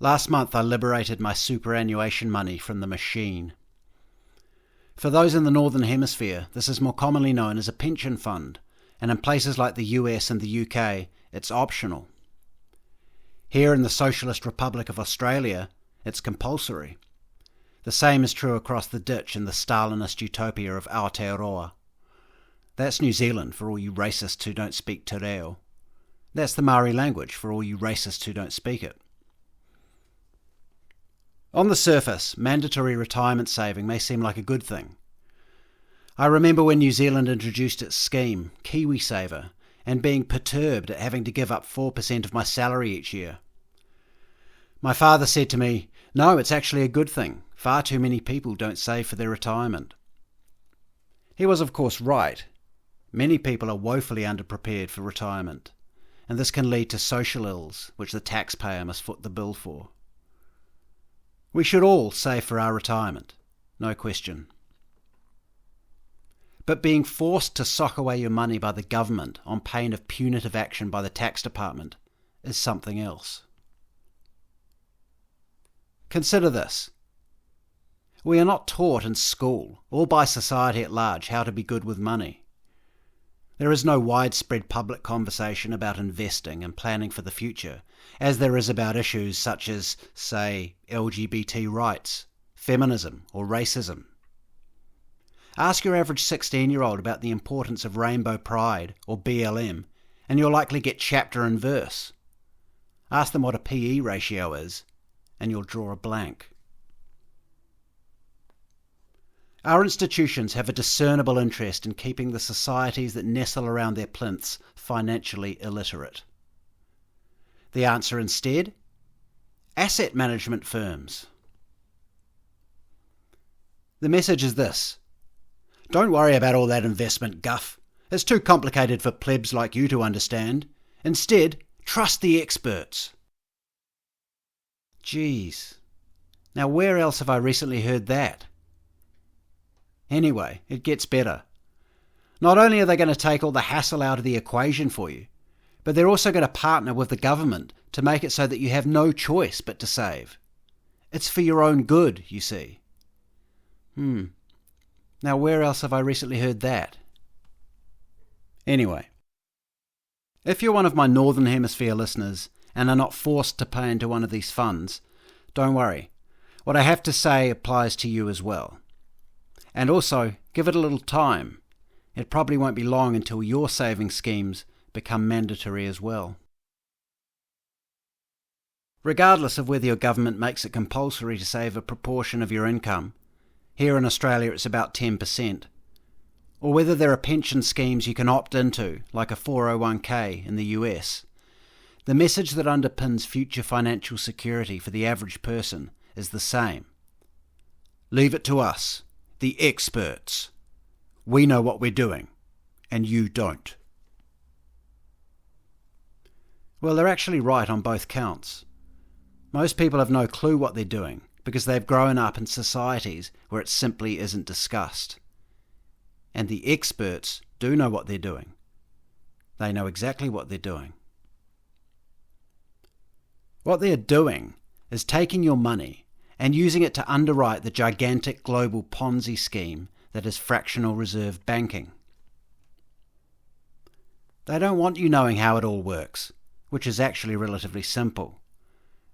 Last month I liberated my superannuation money from the machine. For those in the Northern Hemisphere, this is more commonly known as a pension fund, and in places like the US and the UK, it's optional. Here in the Socialist Republic of Australia, it's compulsory. The same is true across the ditch in the Stalinist utopia of Aotearoa. That's New Zealand for all you racists who don't speak te reo. That's the Māori language for all you racists who don't speak it. On the surface, mandatory retirement saving may seem like a good thing. I remember when New Zealand introduced its scheme, KiwiSaver, and being perturbed at having to give up 4% of my salary each year. My father said to me, "No, it's actually a good thing. Far too many people don't save for their retirement." He was of course right. Many people are woefully underprepared for retirement, and this can lead to social ills which the taxpayer must foot the bill for. We should all save for our retirement, no question. But being forced to sock away your money by the government on pain of punitive action by the tax department is something else. Consider this. We are not taught in school, or by society at large, how to be good with money. There is no widespread public conversation about investing and planning for the future, as there is about issues such as, say, LGBT rights, feminism, or racism. Ask your average 16-year-old about the importance of rainbow pride, or BLM, and you'll likely get chapter and verse. Ask them what a PE ratio is, and you'll draw a blank. Our institutions have a discernible interest in keeping the societies that nestle around their plinths financially illiterate. The answer instead? Asset management firms. The message is this: don't worry about all that investment guff. It's too complicated for plebs like you to understand. Instead, trust the experts. Geez. Now where else have I recently heard that? Anyway, it gets better. Not only are they going to take all the hassle out of the equation for you, but they're also going to partner with the government to make it so that you have no choice but to save. It's for your own good, you see. Now where else have I recently heard that? Anyway, if you're one of my Northern Hemisphere listeners and are not forced to pay into one of these funds, don't worry. What I have to say applies to you as well. And also, give it a little time. It probably won't be long until your saving schemes become mandatory as well. Regardless of whether your government makes it compulsory to save a proportion of your income, here in Australia it's about 10%, or whether there are pension schemes you can opt into, like a 401k in the US, the message that underpins future financial security for the average person is the same. Leave it to us, the experts. We know what we're doing, and you don't. Well, they're actually right on both counts. Most people have no clue what they're doing because they've grown up in societies where it simply isn't discussed. And the experts do know what they're doing. They know exactly what they're doing. What they're doing is taking your money and using it to underwrite the gigantic global Ponzi scheme that is fractional reserve banking. They don't want you knowing how it all works, which is actually relatively simple.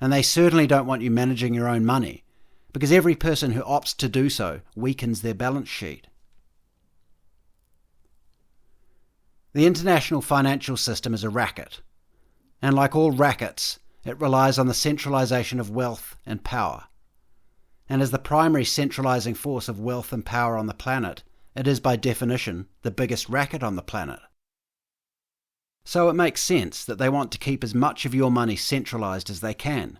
And they certainly don't want you managing your own money, because every person who opts to do so weakens their balance sheet. The international financial system is a racket, and like all rackets, it relies on the centralisation of wealth and power. And as the primary centralising force of wealth and power on the planet, it is by definition the biggest racket on the planet. So it makes sense that they want to keep as much of your money centralised as they can,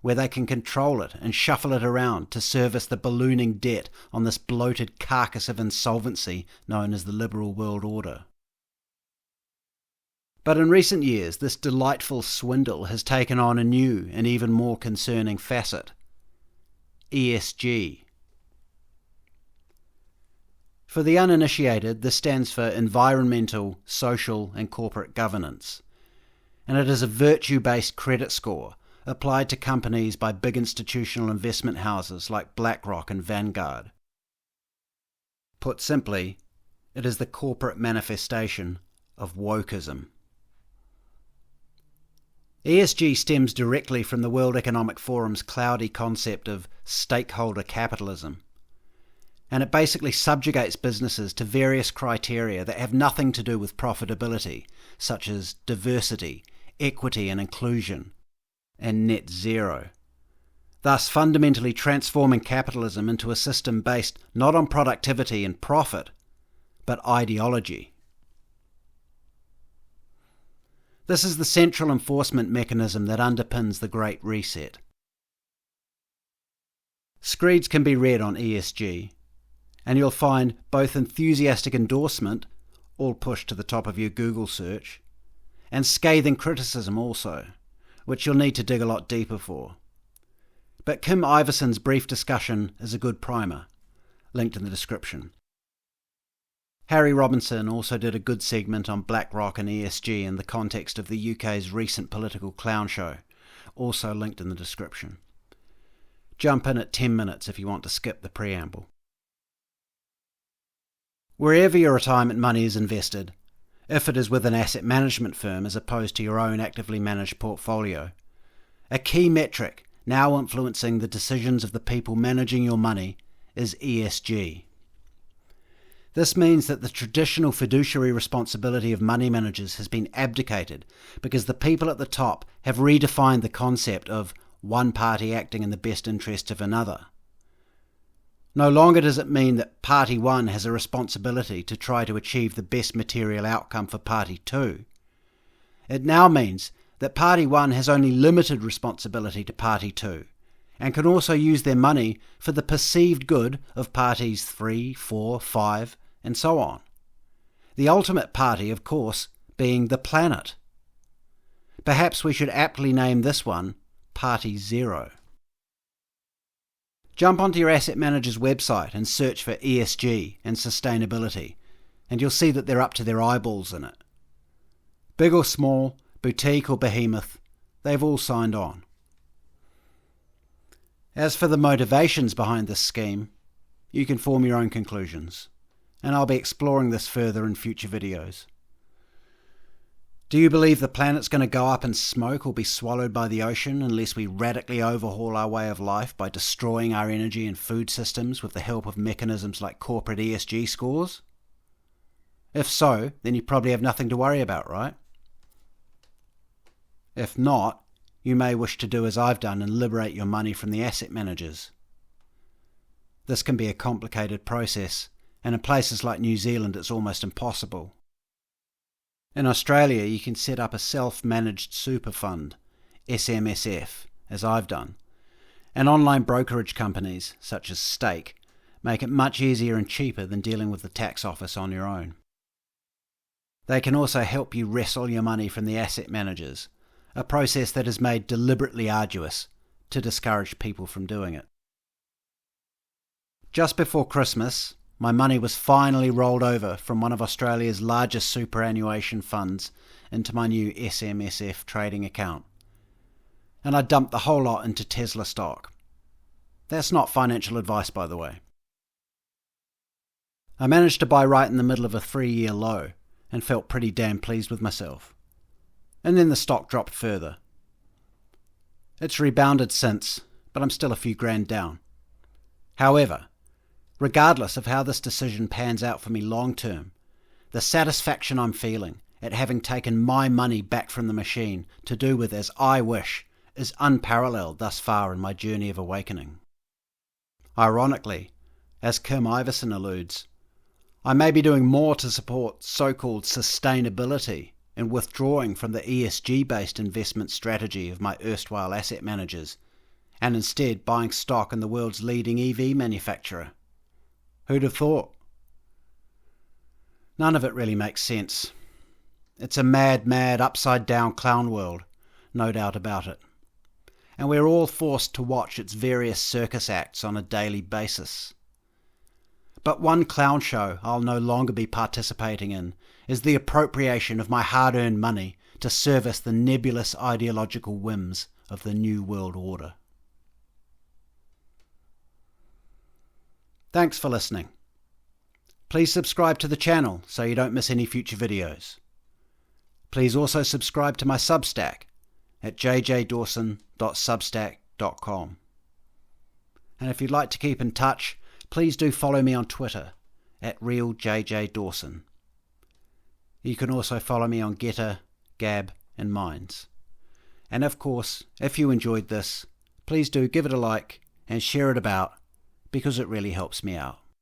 where they can control it and shuffle it around to service the ballooning debt on this bloated carcass of insolvency known as the liberal world order. But in recent years, this delightful swindle has taken on a new and even more concerning facet: ESG. For the uninitiated, this stands for environmental, social and corporate governance, and it is a virtue-based credit score applied to companies by big institutional investment houses like BlackRock and Vanguard. Put simply, it is the corporate manifestation of wokeism. ESG stems directly from the World Economic Forum's cloudy concept of stakeholder capitalism, and it basically subjugates businesses to various criteria that have nothing to do with profitability, such as diversity, equity and inclusion, and net zero, thus fundamentally transforming capitalism into a system based not on productivity and profit, but ideology. This is the central enforcement mechanism that underpins the Great Reset. Screeds can be read on ESG, and you'll find both enthusiastic endorsement, all pushed to the top of your Google search, and scathing criticism also, which you'll need to dig a lot deeper for. But Kim Iverson's brief discussion is a good primer, linked in the description. Harry Robinson also did a good segment on BlackRock and ESG in the context of the UK's recent political clown show, also linked in the description. Jump in at 10 minutes if you want to skip the preamble. Wherever your retirement money is invested, if it is with an asset management firm as opposed to your own actively managed portfolio, a key metric now influencing the decisions of the people managing your money is ESG. This means that the traditional fiduciary responsibility of money managers has been abdicated because the people at the top have redefined the concept of one party acting in the best interests of another. No longer does it mean that Party 1 has a responsibility to try to achieve the best material outcome for Party 2. It now means that Party 1 has only limited responsibility to Party 2 and can also use their money for the perceived good of Parties 3, 4, 5, and so on. The ultimate party, of course, being the planet. Perhaps we should aptly name this one Party 0. Jump onto your asset manager's website and search for ESG and sustainability, and you'll see that they're up to their eyeballs in it. Big or small, boutique or behemoth, they've all signed on. As for the motivations behind this scheme, you can form your own conclusions, and I'll be exploring this further in future videos. Do you believe the planet's going to go up in smoke or be swallowed by the ocean unless we radically overhaul our way of life by destroying our energy and food systems with the help of mechanisms like corporate ESG scores? If so, then you probably have nothing to worry about, right? If not, you may wish to do as I've done and liberate your money from the asset managers. This can be a complicated process, and in places like New Zealand it's almost impossible. In Australia you can set up a self-managed super fund, SMSF, as I've done, and online brokerage companies, such as Stake, make it much easier and cheaper than dealing with the tax office on your own. They can also help you wrestle your money from the asset managers, a process that is made deliberately arduous to discourage people from doing it. Just before Christmas, my money was finally rolled over from one of Australia's largest superannuation funds into my new SMSF trading account, and I dumped the whole lot into Tesla stock. That's not financial advice, by the way. I managed to buy right in the middle of a 3-year low and felt pretty damn pleased with myself. And then the stock dropped further. It's rebounded since, but I'm still a few grand down. However, regardless of how this decision pans out for me long term, the satisfaction I'm feeling at having taken my money back from the machine to do with as I wish is unparalleled thus far in my journey of awakening. Ironically, as Kim Iverson alludes, I may be doing more to support so-called sustainability in withdrawing from the ESG-based investment strategy of my erstwhile asset managers, and instead buying stock in the world's leading EV manufacturer. Who'd have thought? None of it really makes sense. It's a mad, upside-down clown world, no doubt about it. And we're all forced to watch its various circus acts on a daily basis. But one clown show I'll no longer be participating in is the appropriation of my hard-earned money to service the nebulous ideological whims of the New World Order. Thanks for listening. Please subscribe to the channel so you don't miss any future videos. Please also subscribe to my Substack at jjdawson.substack.com. And if you'd like to keep in touch, please do follow me on Twitter at RealJJDawson. You can also follow me on Getter, Gab and Minds. And of course, if you enjoyed this, please do give it a like and share it about, because it really helps me out.